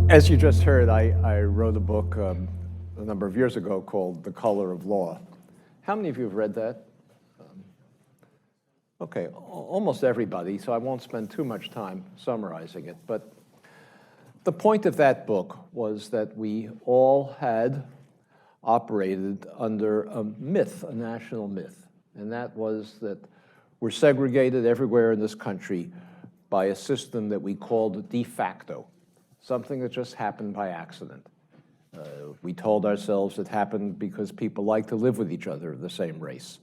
As you just heard, I wrote a book a number of years ago called The Color of Law. How many of you have read that? Okay, almost everybody, so I won't spend too much time summarizing it. But the point of that book was that we all had operated under a myth, a national myth, and that was that we're segregated everywhere in this country by a system that we called de facto, something that just happened by accident. We told ourselves it happened because people like to live with each other of the same race,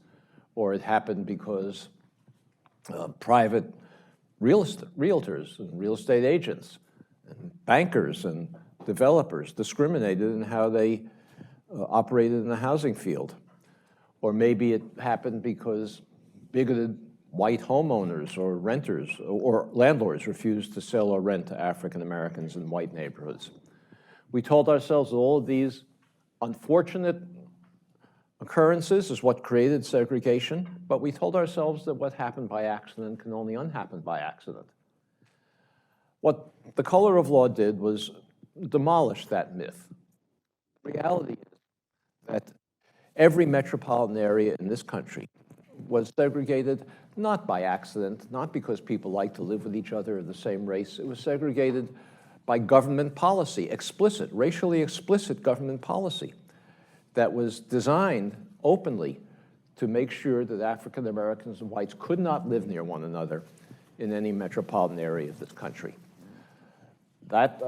or it happened because private realtors and real estate agents and bankers and developers discriminated in how they operated in the housing field. Or maybe it happened because bigoted white homeowners or renters or landlords refused to sell or rent to African Americans in white neighborhoods. We told ourselves that all of these unfortunate occurrences is what created segregation, but we told ourselves that what happened by accident can only unhappen by accident. What The Color of Law did was demolish that myth. The reality is that every metropolitan area in this country was segregated not by accident, not because people like to live with each other of the same race. It was segregated by government policy, explicit, racially explicit government policy that was designed openly to make sure that African Americans and whites could not live near one another in any metropolitan area of this country. That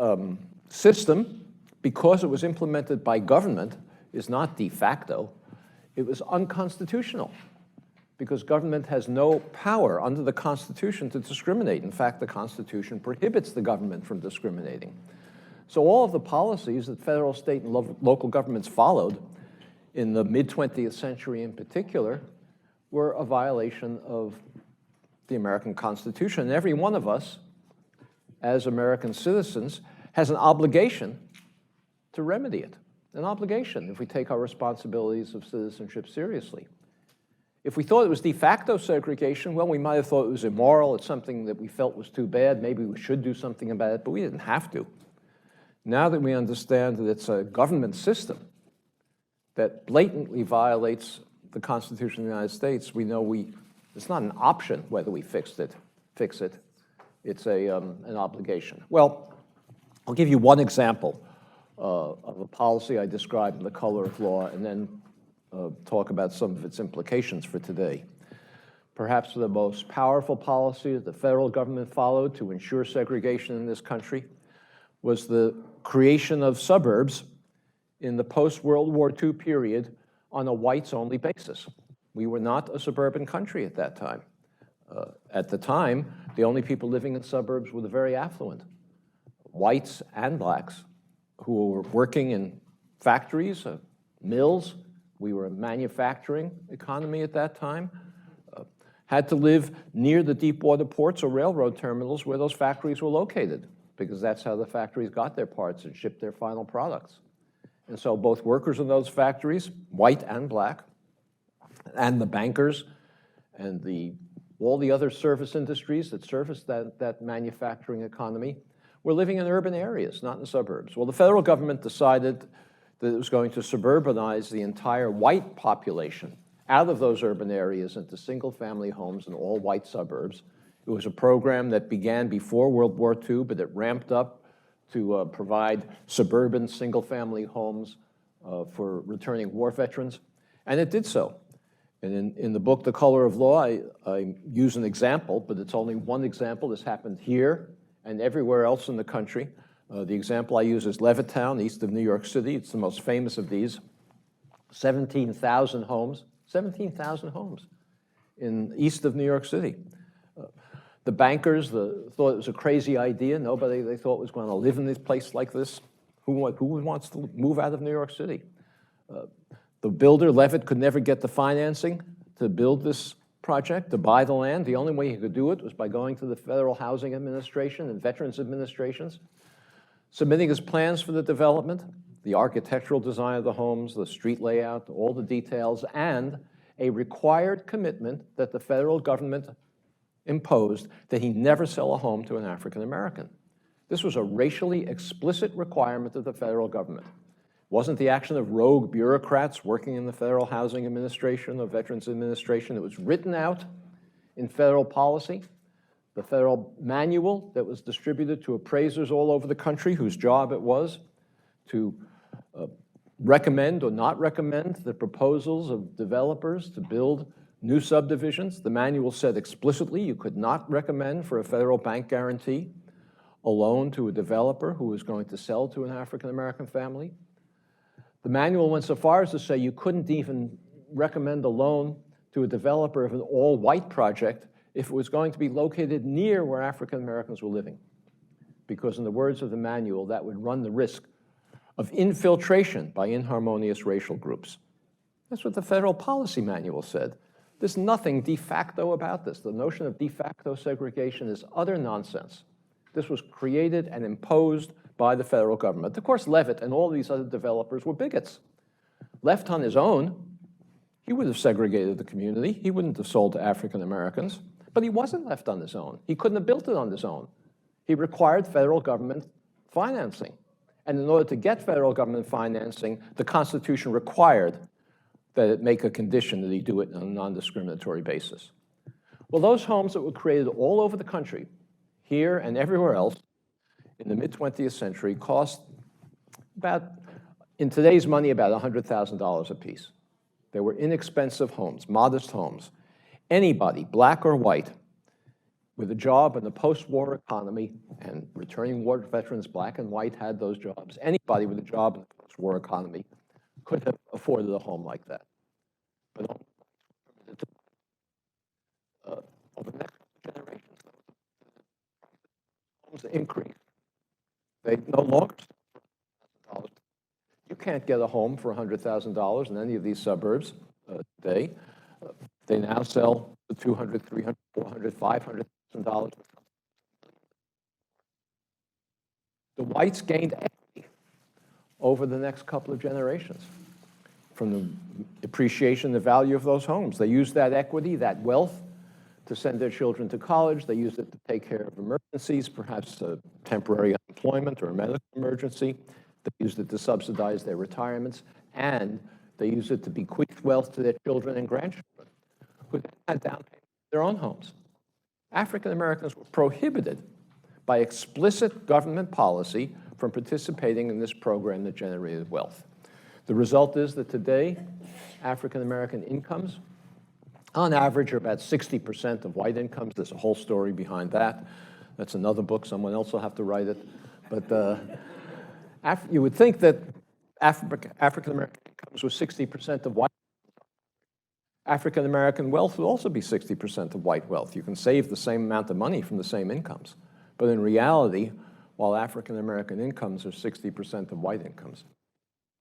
system, because it was implemented by government, is not de facto. It was unconstitutional because government has no power under the Constitution to discriminate. In fact, the Constitution prohibits the government from discriminating. So all of the policies that federal, state, and local governments followed in the mid-20th century in particular were a violation of the American Constitution. And every one of us, as American citizens, has an obligation to remedy it. An obligation if we take our responsibilities of citizenship seriously. If we thought it was de facto segregation, well, we might have thought it was immoral. It's something that we felt was too bad. Maybe we should do something about it, but we didn't have to. Now that we understand that it's a government system that blatantly violates the Constitution of the United States, we know it's not an option whether we fix it. It's an obligation. Well, I'll give you one example of a policy I described in The Color of Law, and then talk about some of its implications for today. Perhaps the most powerful policy that the federal government followed to ensure segregation in this country was the creation of suburbs in the post-World War II period on a whites-only basis. We were not a suburban country at that time. At the time, the only people living in suburbs were the very affluent, whites and blacks, who were working in factories, mills. We were a manufacturing economy at that time, had to live near the deep water ports or railroad terminals where those factories were located, because that's how the factories got their parts and shipped their final products. And so both workers in those factories, white and black, and the bankers and all the other service industries that serviced that manufacturing economy were living in urban areas, not in suburbs. Well, the federal government decided that it was going to suburbanize the entire white population out of those urban areas into single-family homes in all white suburbs. It was a program that began before World War II, but it ramped up to provide suburban single-family homes for returning war veterans, and it did so. And in the book, The Color of Law, I use an example, but it's only one example. This happened here and everywhere else in the country. The example I use is Levittown, east of New York City. It's the most famous of these. 17,000 homes in east of New York City. The bankers thought it was a crazy idea. Nobody they thought was going to live in this place like this. Who wants to move out of New York City? The builder, Levitt, could never get the financing to build this project, to buy the land. The only way he could do it was by going to the Federal Housing Administration and Veterans Administrations, submitting his plans for the development, the architectural design of the homes, the street layout, all the details, and a required commitment that the federal government imposed that he never sell a home to an African American. This was a racially explicit requirement of the federal government. It wasn't the action of rogue bureaucrats working in the Federal Housing Administration or Veterans Administration. It was written out in federal policy. The federal manual that was distributed to appraisers all over the country, whose job it was to recommend or not recommend the proposals of developers to build new subdivisions. The manual said explicitly you could not recommend for a federal bank guarantee a loan to a developer who was going to sell to an African-American family. The manual went so far as to say you couldn't even recommend a loan to a developer of an all-white project if it was going to be located near where African-Americans were living. Because in the words of the manual, that would run the risk of infiltration by inharmonious racial groups. That's what the federal policy manual said. There's nothing de facto about this. The notion of de facto segregation is utter nonsense. This was created and imposed by the federal government. Of course, Levitt and all these other developers were bigots. Left on his own, he would have segregated the community. He wouldn't have sold to African Americans, but he wasn't left on his own. He couldn't have built it on his own. He required federal government financing. And in order to get federal government financing, the Constitution required that it make a condition that he do it on a non-discriminatory basis. Well, those homes that were created all over the country, here and everywhere else, in the mid-20th century, cost about, in today's money, about $100,000 apiece. They were inexpensive homes, modest homes. Anybody, black or white, with a job in the post-war economy, and returning war veterans, black and white, had those jobs. Anybody with a job in the post-war economy could have afforded a home like that. But over the next generations, homes increase. They no longer $100,000. You can't get a home for $100,000 in any of these suburbs today. They now sell for $200,000, $300,000, $400,000, $500,000. The whites gained equity over the next couple of generations from the appreciation, the value of those homes. They used that equity, that wealth, to send their children to college. They used it to take care of emergencies, perhaps a temporary unemployment or a medical emergency. They used it to subsidize their retirements, and they used it to bequeath wealth to their children and grandchildren who had down payment for their own homes. African Americans were prohibited by explicit government policy from participating in this program that generated wealth. The result is that today, African American incomes, on average, are about 60% of white incomes. There's a whole story behind that. That's another book. Someone else will have to write it. But you would think that African American incomes were 60% of white. African American wealth would also be 60% of white wealth. You can save the same amount of money from the same incomes. But in reality, while African American incomes are 60% of white incomes,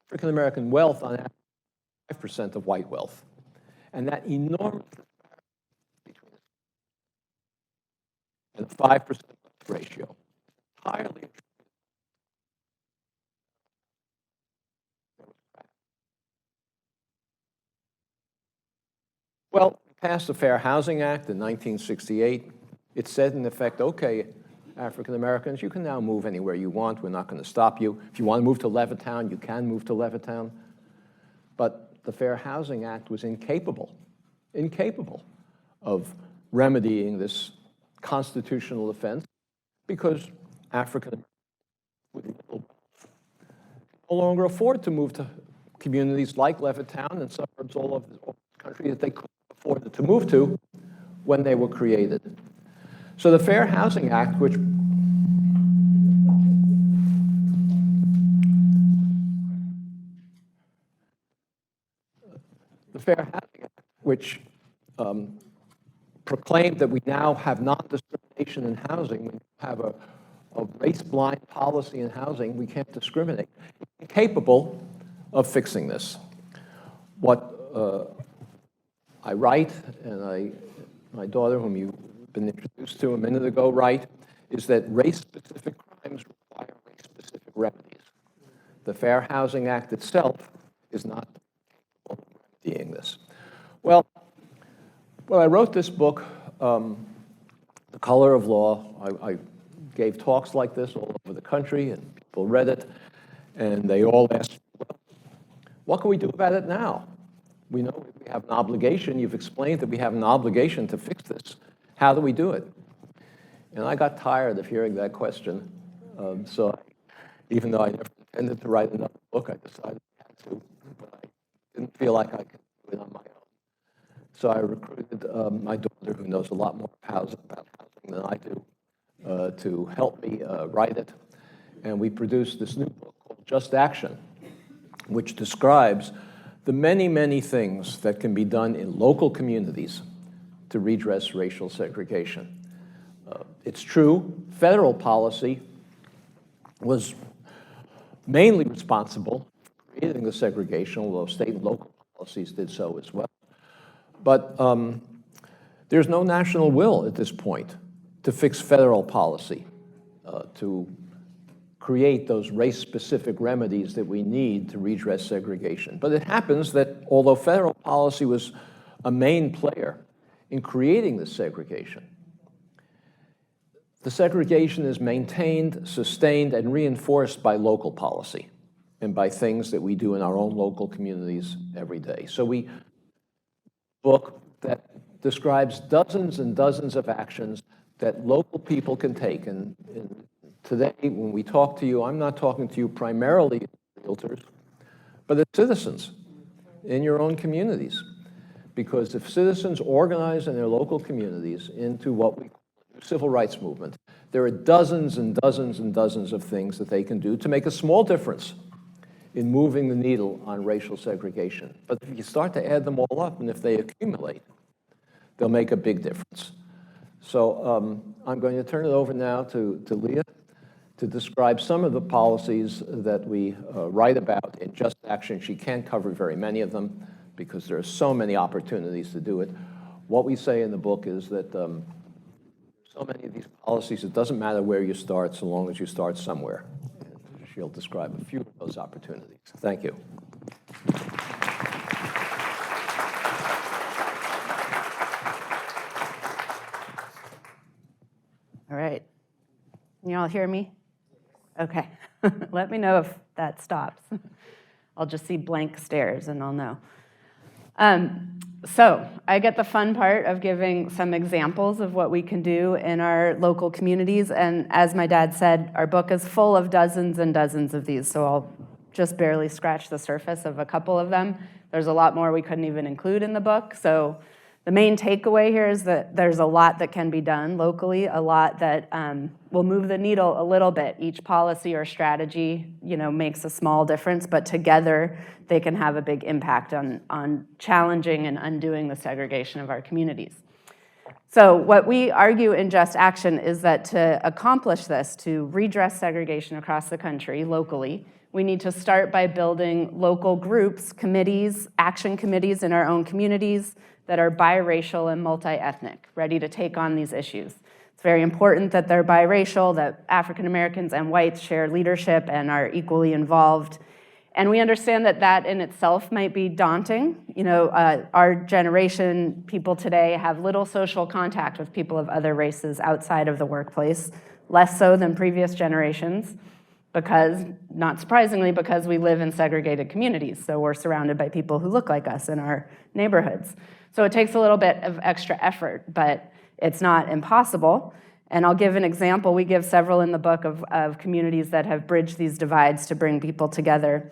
African American wealth on average is 5% of white wealth. And that enormous between and 5% ratio, entirely. Well, we passed the Fair Housing Act in 1968. It said, in effect, okay, African Americans, you can now move anywhere you want. We're not going to stop you. If you want to move to Levittown, you can move to Levittown. But the Fair Housing Act was incapable of remedying this constitutional offense because African Americans would no longer afford to move to communities like Levittown and suburbs all over the country that they couldn't afford to move to when they were created. So the Fair Housing Act, which proclaimed that we now have non-discrimination in housing, we have a race-blind policy in housing, we can't discriminate, incapable of fixing this. What I write, and my daughter, whom you've been introduced to a minute ago, write, is that race-specific crimes require race-specific remedies. The Fair Housing Act itself is not capable of remedying this. Well, when I wrote this book, The Color of Law, I gave talks like this all over the country, and people read it, and they all asked, well, what can we do about it now? We know we have an obligation. You've explained that we have an obligation to fix this. How do we do it? And I got tired of hearing that question. Even though I never intended to write another book, I decided I had to, but I didn't feel like I could do it on my own. So I recruited my daughter, who knows a lot more about housing than I do, to help me write it. And we produced this new book called Just Action, which describes the many, many things that can be done in local communities to redress racial segregation. It's true, federal policy was mainly responsible for creating the segregation, although state and local policies did so as well. But there's no national will at this point to fix federal policy, to create those race-specific remedies that we need to redress segregation. But it happens that although federal policy was a main player in creating this segregation, the segregation is maintained, sustained, and reinforced by local policy and by things that we do in our own local communities every day. So we book that describes dozens and dozens of actions that local people can take. And today, when we talk to you, I'm not talking to you primarily as realtors, but as citizens in your own communities. Because if citizens organize in their local communities into what we call the civil rights movement, there are dozens and dozens and dozens of things that they can do to make a small difference in moving the needle on racial segregation. But if you start to add them all up, and if they accumulate, they'll make a big difference. So I'm going to turn it over now to Leah to describe some of the policies that we write about in Just Action. She can't cover very many of them because there are so many opportunities to do it. What we say in the book is that so many of these policies, it doesn't matter where you start so long as you start somewhere. And she'll describe a few of those opportunities. Thank you. All right. Can you all hear me? Okay. Let me know if that stops. I'll just see blank stares and I'll know. So I get the fun part of giving some examples of what we can do in our local communities. And as my dad said, our book is full of dozens and dozens of these. So I'll just barely scratch the surface of a couple of them. There's a lot more we couldn't even include in the book. So the main takeaway here is that there's a lot that can be done locally, a lot that will move the needle a little bit. Each policy or strategy, makes a small difference, but together they can have a big impact on challenging and undoing the segregation of our communities. So what we argue in Just Action is that to accomplish this, to redress segregation across the country locally, we need to start by building local groups, committees, action committees in our own communities that are biracial and multi-ethnic, ready to take on these issues. It's very important that they're biracial, that African Americans and whites share leadership and are equally involved. And we understand that that in itself might be daunting. Our generation, people today, have little social contact with people of other races outside of the workplace, less so than previous generations, because, not surprisingly, because we live in segregated communities. So we're surrounded by people who look like us in our neighborhoods. So it takes a little bit of extra effort, but it's not impossible. And I'll give an example. We give several in the book of communities that have bridged these divides to bring people together.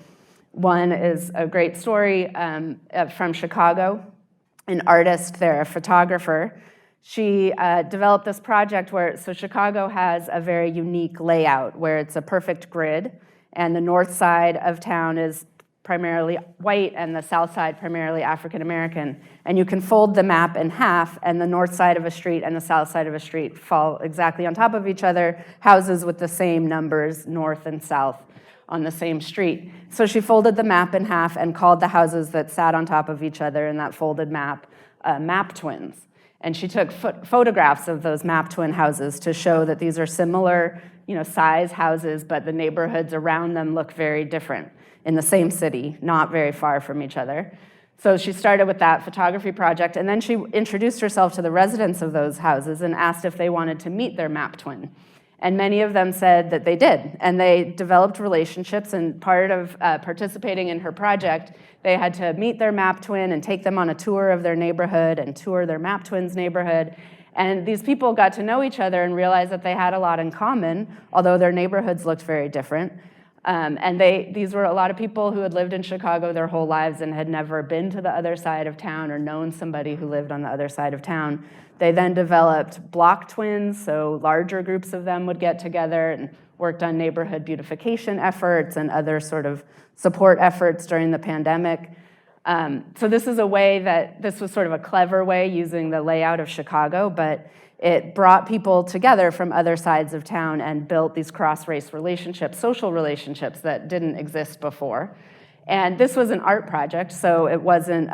One is a great story from Chicago. An artist there, a photographer, she developed this project so Chicago has a very unique layout where it's a perfect grid, and the north side of town is primarily white and the south side primarily African American. And you can fold the map in half, and the north side of a street and the south side of a street fall exactly on top of each other, houses with the same numbers, north and south, on the same street. So she folded the map in half and called the houses that sat on top of each other in that folded map, map twins. And she took photographs of those map twin houses to show that these are similar, size houses, but the neighborhoods around them look very different in the same city, not very far from each other. So she started with that photography project, and then she introduced herself to the residents of those houses and asked if they wanted to meet their map twin. And many of them said that they did, and they developed relationships, and part of participating in her project, they had to meet their map twin and take them on a tour of their neighborhood and tour their map twin's neighborhood. And these people got to know each other and realized that they had a lot in common, although their neighborhoods looked very different. And these were a lot of people who had lived in Chicago their whole lives and had never been to the other side of town or known somebody who lived on the other side of town. They then developed block twins, so larger groups of them would get together and worked on neighborhood beautification efforts and other sort of support efforts during the pandemic. So this is a way that, this was sort of a clever way using the layout of Chicago, but it brought people together from other sides of town and built these cross-race relationships, social relationships that didn't exist before. And this was an art project, so it wasn't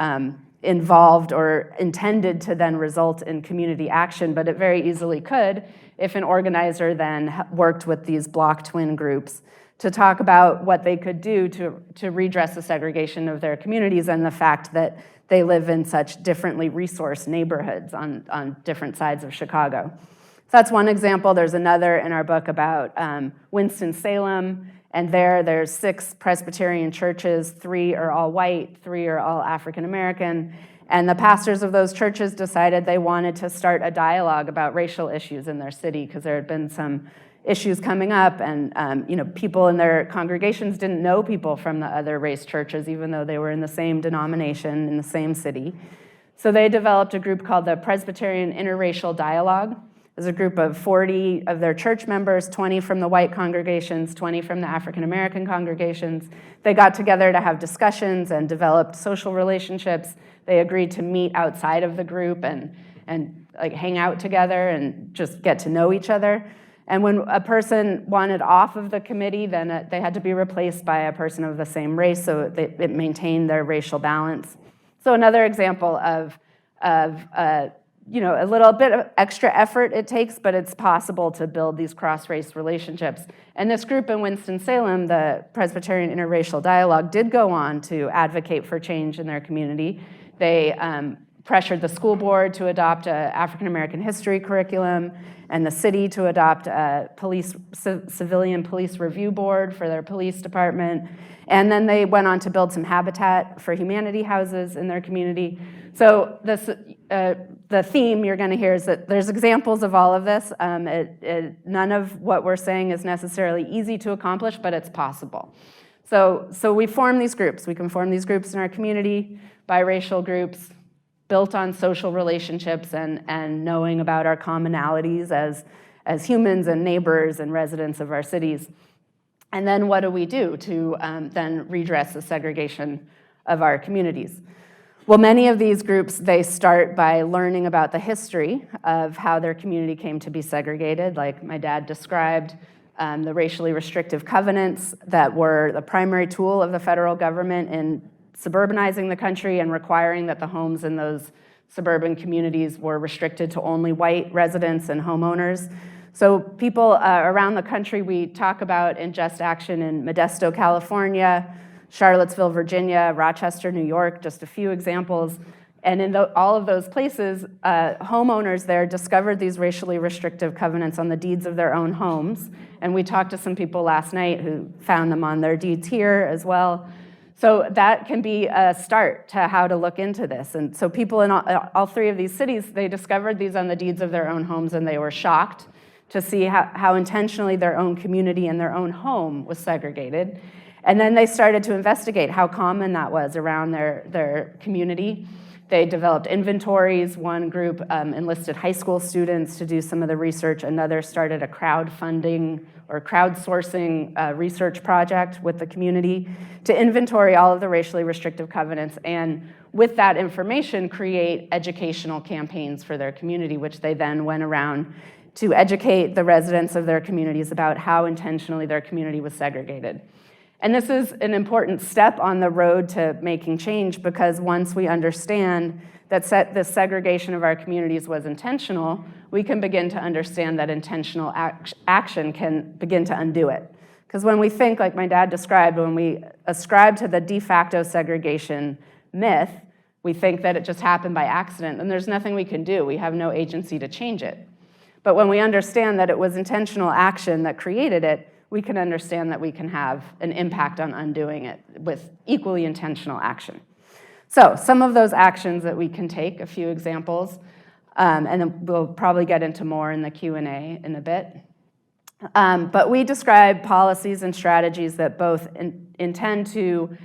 involved or intended to then result in community action, but it very easily could if an organizer then worked with these block twin groups to talk about what they could do to redress the segregation of their communities and the fact that they live in such differently resourced neighborhoods on different sides of Chicago. So that's one example. There's another in our book about Winston-Salem, and there's 6 Presbyterian churches. 3 are all white, 3 are all African American, and the pastors of those churches decided they wanted to start a dialogue about racial issues in their city because there had been some issues coming up, and people in their congregations didn't know people from the other race churches, even though they were in the same denomination in the same city. So they developed a group called the Presbyterian Interracial Dialogue. It was a group of 40 of their church members, 20 from the white congregations, 20 from the African American congregations. They got together to have discussions and developed social relationships. They agreed to meet outside of the group and like hang out together and just get to know each other. And when a person wanted off of the committee, then they had to be replaced by a person of the same race, so it maintained their racial balance. So another example of a little bit of extra effort it takes, but it's possible to build these cross-race relationships. And this group in Winston-Salem, the Presbyterian Interracial Dialogue, did go on to advocate for change in their community. They pressured the school board to adopt an African American history curriculum and the city to adopt a civilian police review board for their police department. And then they went on to build some Habitat for Humanity houses in their community. So the theme you're going to hear is that there's examples of all of this. None of what we're saying is necessarily easy to accomplish, but it's possible. So we form these groups. We can form these groups in our community, biracial groups, built on social relationships and knowing about our commonalities as humans and neighbors and residents of our cities. And then what do we do to then redress the segregation of our communities? Well, many of these groups, they start by learning about the history of how their community came to be segregated, like my dad described, the racially restrictive covenants that were the primary tool of the federal government in suburbanizing the country and requiring that the homes in those suburban communities were restricted to only white residents and homeowners. So people around the country, we talk about in Just Action in Modesto, California, Charlottesville, Virginia, Rochester, New York, just a few examples. And in all of those places, homeowners there discovered these racially restrictive covenants on the deeds of their own homes. And we talked to some people last night who found them on their deeds here as well. So that can be a start to how to look into this. And so people in all 3 of these cities, they discovered these on the deeds of their own homes, and they were shocked to see how intentionally their own community and their own home was segregated. And then they started to investigate how common that was around their community. They developed inventories. One group enlisted high school students to do some of the research. Another started a crowdfunding or crowdsourcing research project with the community to inventory all of the racially restrictive covenants, and with that information, create educational campaigns for their community, which they then went around to educate the residents of their communities about how intentionally their community was segregated. And this is an important step on the road to making change, because once we understand that the segregation of our communities was intentional, we can begin to understand that intentional action can begin to undo it. Because when we think, like my dad described, when we ascribe to the de facto segregation myth, we think that it just happened by accident, and there's nothing we can do. We have no agency to change it. But when we understand that it was intentional action that created it, we can understand that we can have an impact on undoing it with equally intentional action. So some of those actions that we can take, a few examples, and then we'll probably get into more in the Q&A in a bit. But we describe policies and strategies that both intend to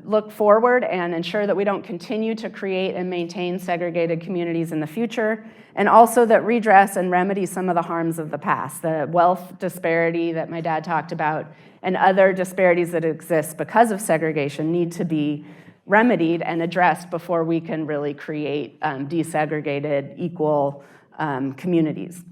look forward and ensure that we don't continue to create and maintain segregated communities in the future, and also that redress and remedy some of the harms of the past, the wealth disparity that my dad talked about, and other disparities that exist because of segregation need to be remedied and addressed before we can really create desegregated, equal communities.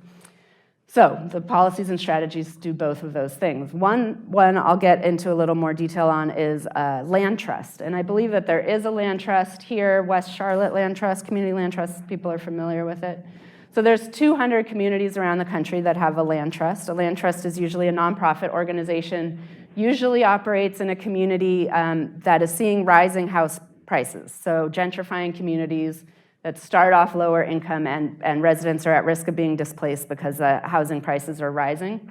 So the policies and strategies do both of those things. One I'll get into a little more detail on is land trust. And I believe that there is a land trust here, West Charlotte Land Trust, Community Land Trust, people are familiar with it. So there's 200 communities around the country that have a land trust. A land trust is usually a nonprofit organization, usually operates in a community that is seeing rising house prices. So gentrifying communities that start off lower income and residents are at risk of being displaced because housing prices are rising.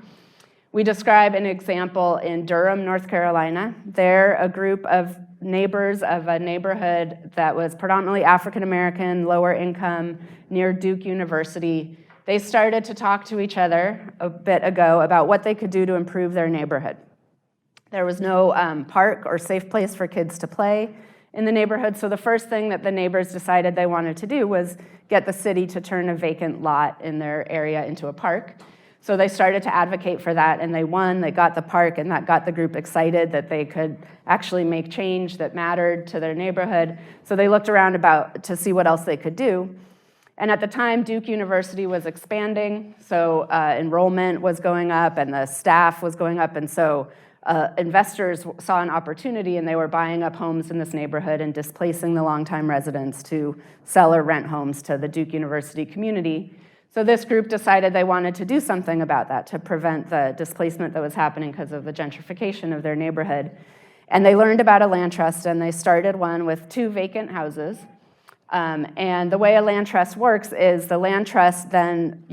We describe an example in Durham, North Carolina. They're a group of neighbors of a neighborhood that was predominantly African American, lower income, near Duke University. They started to talk to each other a bit ago about what they could do to improve their neighborhood. There was no park or safe place for kids to play in the neighborhood, so the first thing that the neighbors decided they wanted to do was get the city to turn a vacant lot in their area into a park. So they started to advocate for that, and they won. They got the park, and that got the group excited that they could actually make change that mattered to their neighborhood. So they looked around to see what else they could do. And at the time, Duke University was expanding, so enrollment was going up, and the staff was going up, and so investors saw an opportunity, and they were buying up homes in this neighborhood and displacing the longtime residents to sell or rent homes to the Duke University community. So this group decided they wanted to do something about that to prevent the displacement that was happening because of the gentrification of their neighborhood. And they learned about a land trust, and they started one with 2 vacant houses. And the way a land trust works is the land trust then,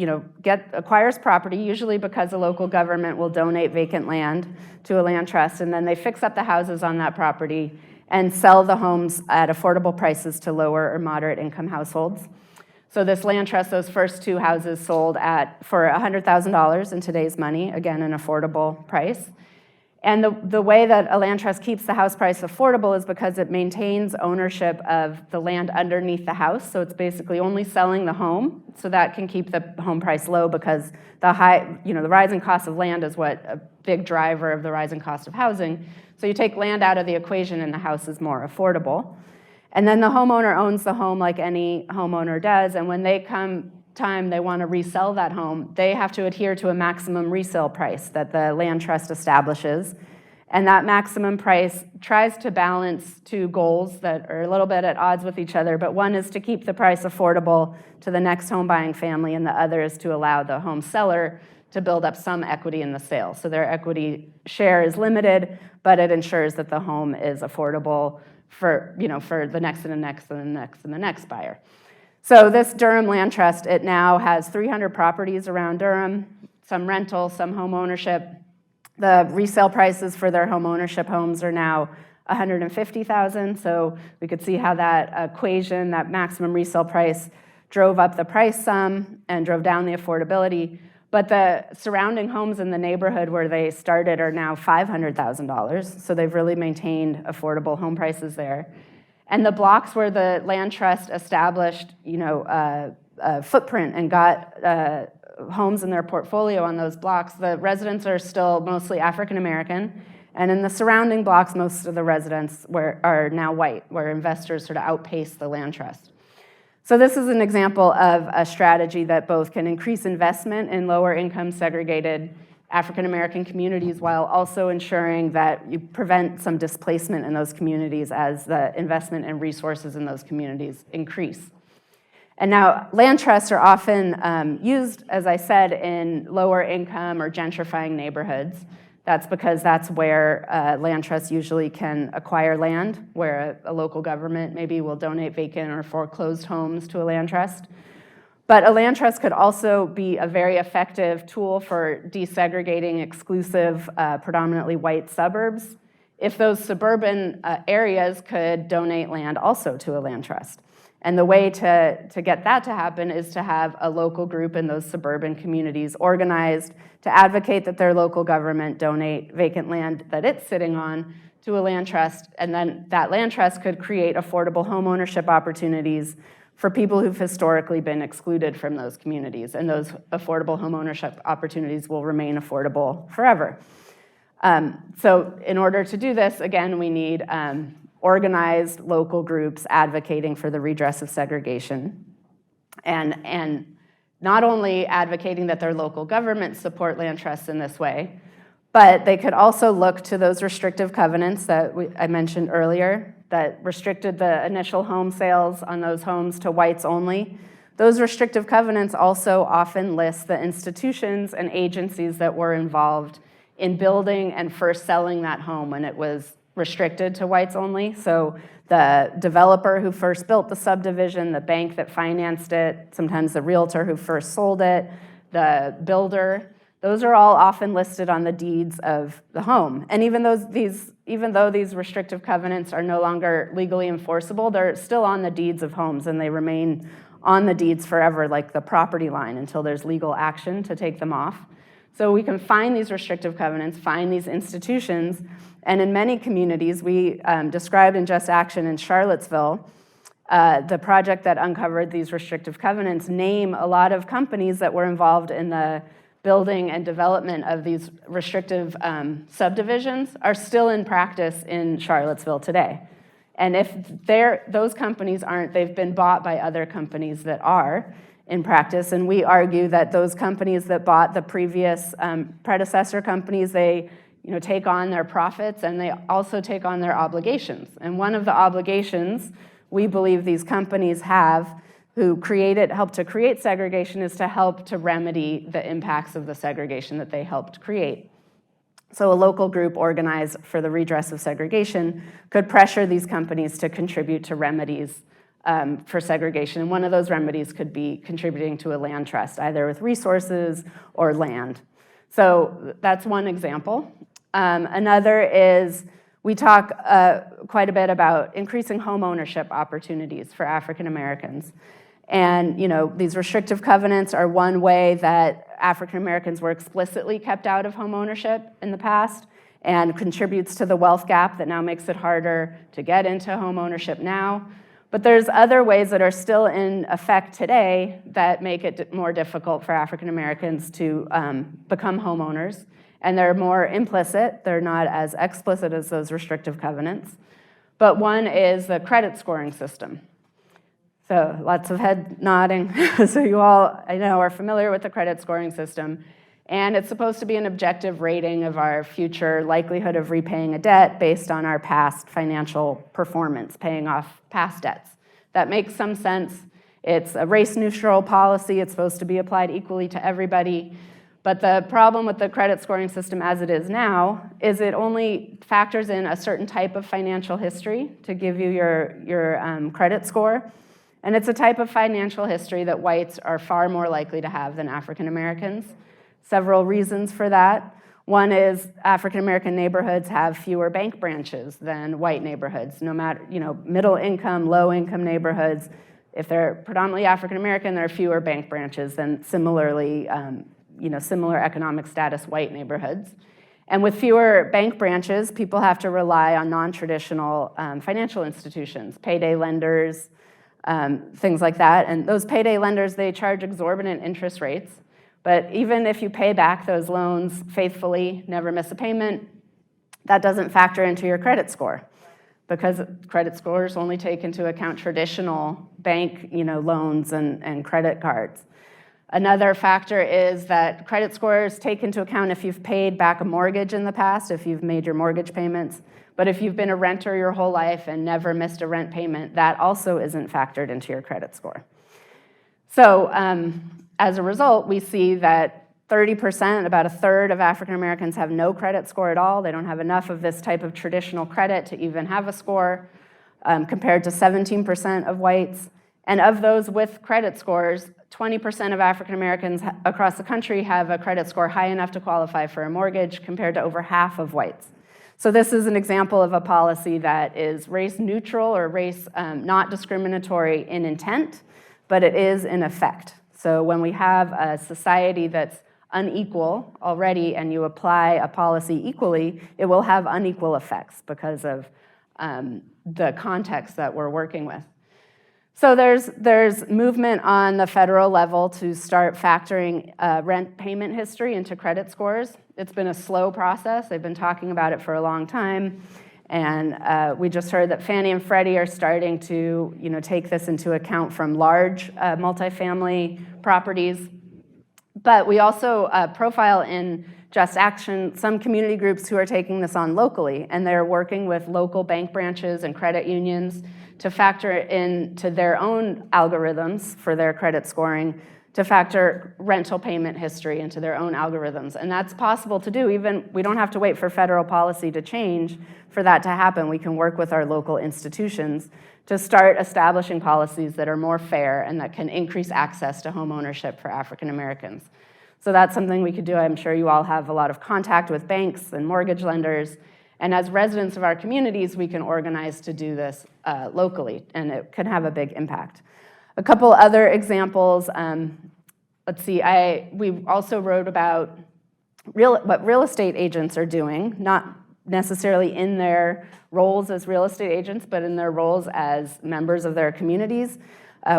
acquires property, usually because the local government will donate vacant land to a land trust, and then they fix up the houses on that property and sell the homes at affordable prices to lower or moderate income households. So this land trust, those first 2 houses sold for $100,000 in today's money, again, an affordable price. And the way that a land trust keeps the house price affordable is because it maintains ownership of the land underneath the house. So it's basically only selling the home, so that can keep the home price low because the rising cost of land is what a big driver of the rising cost of housing. So you take land out of the equation and the house is more affordable. And then the homeowner owns the home like any homeowner does, and when they they want to resell that home, they have to adhere to a maximum resale price that the land trust establishes. And that maximum price tries to balance 2 goals that are a little bit at odds with each other, but one is to keep the price affordable to the next home buying family, and the other is to allow the home seller to build up some equity in the sale. So their equity share is limited, but it ensures that the home is affordable for the next and the next and the next and the next buyer. So this Durham Land Trust, it now has 300 properties around Durham, some rental, some home ownership. The resale prices for their home ownership homes are now $150,000. So we could see how that equation, that maximum resale price, drove up the price some and drove down the affordability. But the surrounding homes in the neighborhood where they started are now $500,000. So they've really maintained affordable home prices there. And the blocks where the land trust established, a footprint and got homes in their portfolio on those blocks, the residents are still mostly African American. And in the surrounding blocks, most of the residents are now white, where investors sort of outpace the land trust. So this is an example of a strategy that both can increase investment in lower income segregated African American communities while also ensuring that you prevent some displacement in those communities as the investment and resources in those communities increase. And now land trusts are often used, as I said, in lower income or gentrifying neighborhoods. That's because that's where land trusts usually can acquire land, where a local government maybe will donate vacant or foreclosed homes to a land trust. But a land trust could also be a very effective tool for desegregating exclusive, predominantly white suburbs, if those suburban areas could donate land also to a land trust. And the way to get that to happen is to have a local group in those suburban communities organized to advocate that their local government donate vacant land that it's sitting on to a land trust, and then that land trust could create affordable home ownership opportunities for people who've historically been excluded from those communities, and those affordable home ownership opportunities will remain affordable forever. So in order to do this, again, we need organized local groups advocating for the redress of segregation, and not only advocating that their local governments support land trusts in this way, but they could also look to those restrictive covenants that I mentioned earlier that restricted the initial home sales on those homes to whites only. Those restrictive covenants also often list the institutions and agencies that were involved in building and first selling that home when it was restricted to whites only. So the developer who first built the subdivision, the bank that financed it, sometimes the realtor who first sold it, the builder, those are all often listed on the deeds of the home. And even though these restrictive covenants are no longer legally enforceable, they're still on the deeds of homes, and they remain on the deeds forever, like the property line, until there's legal action to take them off. So we can find these restrictive covenants, find these institutions, and in many communities, we described in Just Action in Charlottesville, the project that uncovered these restrictive covenants, name a lot of companies that were involved in the building and development of these restrictive subdivisions are still in practice in Charlottesville today. And if those companies aren't, they've been bought by other companies that are in practice. And we argue that those companies that bought the previous predecessor companies, they take on their profits, and they also take on their obligations. And one of the obligations we believe these companies have who helped to create segregation is to help to remedy the impacts of the segregation that they helped create. So a local group organized for the redress of segregation could pressure these companies to contribute to remedies for segregation. And one of those remedies could be contributing to a land trust, either with resources or land. So that's one example. Another is we talk quite a bit about increasing home ownership opportunities for African Americans. And these restrictive covenants are one way that African Americans were explicitly kept out of home ownership in the past, and contributes to the wealth gap that now makes it harder to get into home ownership now. But there's other ways that are still in effect today that make it more difficult for African Americans to become homeowners. And they're more implicit. They're not as explicit as those restrictive covenants. But one is the credit scoring system. So lots of head nodding. So you all, I know, are familiar with the credit scoring system. And it's supposed to be an objective rating of our future likelihood of repaying a debt based on our past financial performance, paying off past debts. That makes some sense. It's a race-neutral policy. It's supposed to be applied equally to everybody. But the problem with the credit scoring system as it is now is it only factors in a certain type of financial history to give you your credit score. And it's a type of financial history that whites are far more likely to have than African Americans. Several reasons for that. One is African American neighborhoods have fewer bank branches than white neighborhoods. No matter, middle income, low income neighborhoods, if they're predominantly African American, there are fewer bank branches than similarly, similar economic status white neighborhoods. And with fewer bank branches, people have to rely on non-traditional financial institutions, payday lenders, things like that. And those payday lenders, they charge exorbitant interest rates. But even if you pay back those loans faithfully, never miss a payment, that doesn't factor into your credit score, because credit scores only take into account traditional bank loans and credit cards. Another factor is that credit scores take into account if you've paid back a mortgage in the past, if you've made your mortgage payments. But if you've been a renter your whole life and never missed a rent payment, that also isn't factored into your credit score. So as a result, we see that 30%, about a third of African Americans have no credit score at all. They don't have enough of this type of traditional credit to even have a score, compared to 17% of whites. And of those with credit scores, 20% of African Americans across the country have a credit score high enough to qualify for a mortgage, compared to over half of whites. So this is an example of a policy that is race neutral or race not discriminatory in intent, but it is in effect. So when we have a society that's unequal already and you apply a policy equally, it will have unequal effects because of the context that we're working with. So there's movement on the federal level to start factoring rent payment history into credit scores. It's been a slow process. They've been talking about it for a long time. And we just heard that Fannie and Freddie are starting to take this into account from large multifamily properties. But we also profile in Just Action some community groups who are taking this on locally, and they're working with local bank branches and credit unions to factor into their own algorithms for their credit scoring, to factor rental payment history into their own algorithms. And that's possible to do. Even we don't have to wait for federal policy to change for that to happen. We can work with our local institutions to start establishing policies that are more fair and that can increase access to home ownership for African Americans. So that's something we could do. I'm sure you all have a lot of contact with banks and mortgage lenders. And as residents of our communities, we can organize to do this locally, and it can have a big impact. A couple other examples. Let's see, we also wrote about what real estate agents are doing, not necessarily in their roles as real estate agents, but in their roles as members of their communities.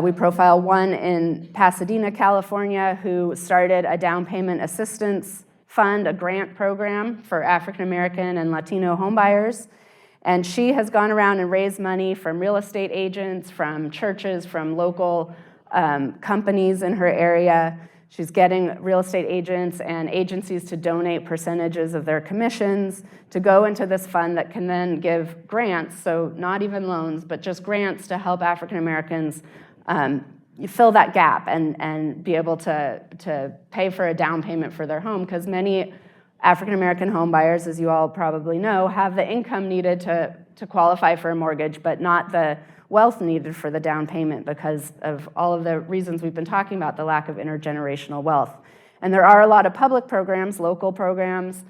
We profile one in Pasadena, California, who started a down payment assistance fund, a grant program for African American and Latino homebuyers. And she has gone around and raised money from real estate agents, from churches, from local companies in her area. She's getting real estate agents and agencies to donate percentages of their commissions to go into this fund that can then give grants, so not even loans, but just grants to help African Americans fill that gap and be able to pay for a down payment for their home, because many African American home buyers, as you all probably know, have the income needed to qualify for a mortgage, but not the wealth needed for the down payment because of all of the reasons we've been talking about, the lack of intergenerational wealth. And there are a lot of public programs, local programs,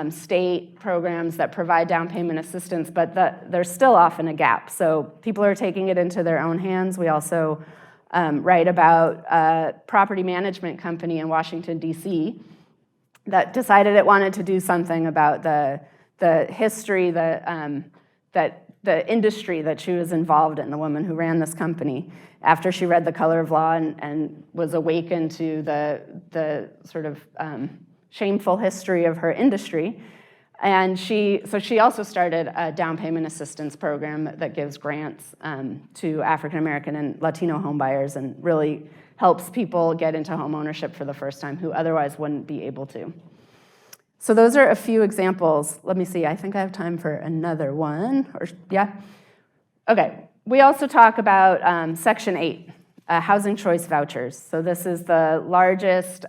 state programs that provide down payment assistance, but there's still often a gap. So people are taking it into their own hands. We also write about a property management company in Washington, D.C. that decided it wanted to do something about the history, the industry that she was involved in, the woman who ran this company, after she read The Color of Law and was awakened to the sort of shameful history of her industry. And she also started a down payment assistance program that gives grants to African American and Latino home buyers and really helps people get into home ownership for the first time who otherwise wouldn't be able to. So those are a few examples. Let me see, I think I have time for another one. Yeah? Okay, we also talk about Section 8, housing choice vouchers. So this is the largest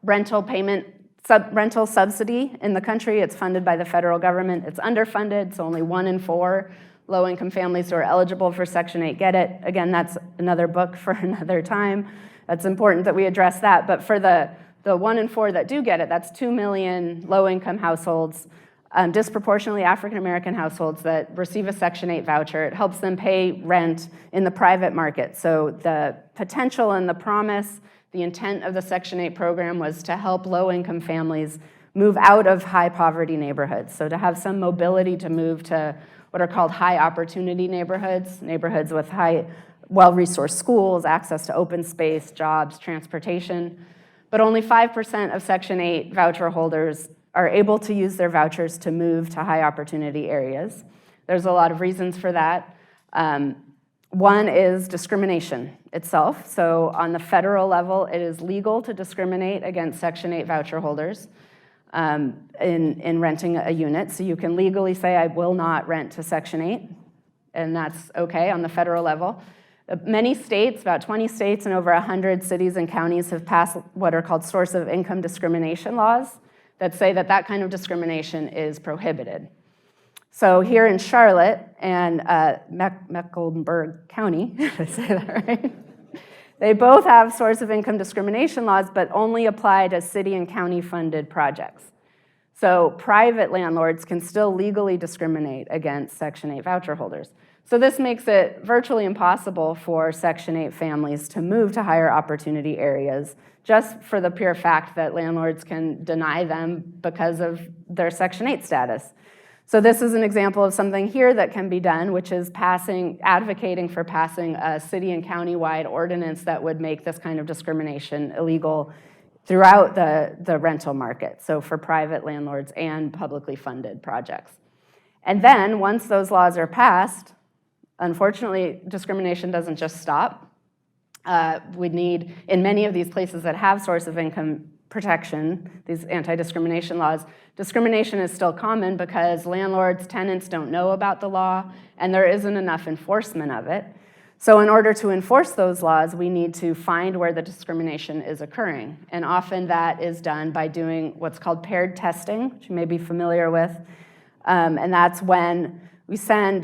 rental subsidy in the country. It's funded by the federal government. It's underfunded, so only 1 in 4 low-income families who are eligible for Section 8 get it. Again, that's another book for another time. It's important that we address that, but for the 1 in 4 that do get it, that's 2 million low-income households, disproportionately African-American households that receive a Section 8 voucher. It helps them pay rent in the private market. So the potential and the promise, the intent of the Section 8 program was to help low-income families move out of high-poverty neighborhoods. So to have some mobility to move to what are called high-opportunity neighborhoods, neighborhoods with high, well-resourced schools, access to open space, jobs, transportation. But only 5% of Section 8 voucher holders are able to use their vouchers to move to high opportunity areas. There's a lot of reasons for that. One is discrimination itself. So on the federal level, it is legal to discriminate against Section 8 voucher holders in renting a unit. So you can legally say, I will not rent to Section 8, and that's okay on the federal level. Many states, about 20 states and over 100 cities and counties have passed what are called source of income discrimination laws that say that that kind of discrimination is prohibited. So here in Charlotte and Mecklenburg County, did I say that right? They both have source of income discrimination laws, but only apply to city and county funded projects. So private landlords can still legally discriminate against Section 8 voucher holders. So this makes it virtually impossible for Section 8 families to move to higher opportunity areas just for the pure fact that landlords can deny them because of their Section 8 status. So this is an example of something here that can be done, which is advocating for passing a city and county-wide ordinance that would make this kind of discrimination illegal throughout the rental market, so for private landlords and publicly funded projects. And then once those laws are passed, unfortunately, discrimination doesn't just stop. We need, in many of these places that have source of income protection, these anti-discrimination laws, discrimination is still common because landlords, tenants don't know about the law, and there isn't enough enforcement of it. So in order to enforce those laws, we need to find where the discrimination is occurring. And often that is done by doing what's called paired testing, which you may be familiar with. And that's when we send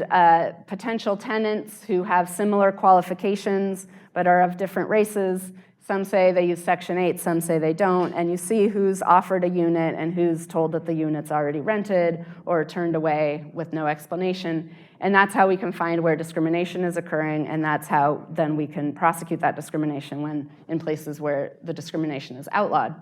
potential tenants who have similar qualifications but are of different races. Some say they use Section 8, some say they don't, and you see who's offered a unit and who's told that the unit's already rented or turned away with no explanation. And that's how we can find where discrimination is occurring, and that's how then we can prosecute that discrimination when in places where the discrimination is outlawed.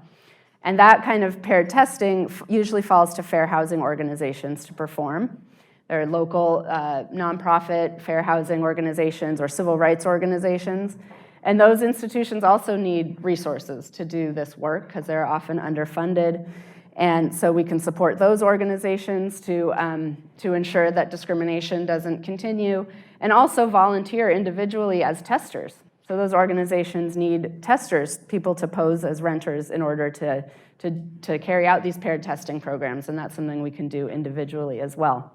And that kind of paired testing usually falls to fair housing organizations to perform. There are local nonprofit fair housing organizations or civil rights organizations. And those institutions also need resources to do this work because they're often underfunded. And so we can support those organizations to ensure that discrimination doesn't continue, and also volunteer individually as testers. So those organizations need testers, people to pose as renters in order to carry out these paired testing programs, and that's something we can do individually as well.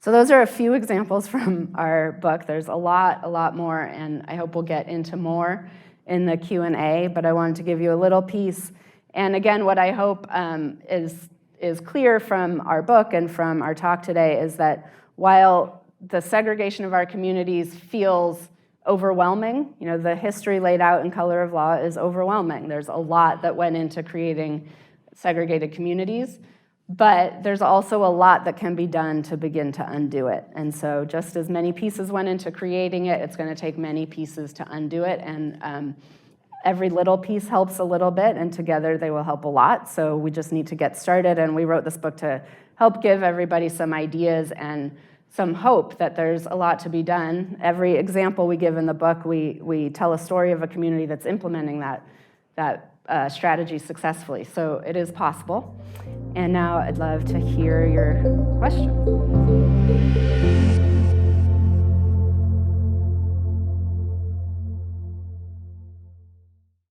So those are a few examples from our book. There's a lot more, and I hope we'll get into more in the Q&A, but I wanted to give you a little piece. And again, what I hope is clear from our book and from our talk today is that while the segregation of our communities feels overwhelming, you know, the history laid out in Color of Law is overwhelming. There's a lot that went into creating segregated communities. But there's also a lot that can be done to begin to undo it. And so just as many pieces went into creating it, it's going to take many pieces to undo it. And every little piece helps a little bit, and together they will help a lot. So we just need to get started. And we wrote this book to help give everybody some ideas and some hope that there's a lot to be done. Every example we give in the book, we tell a story of a community that's implementing that strategy successfully. So it is possible. And now I'd love to hear your questions.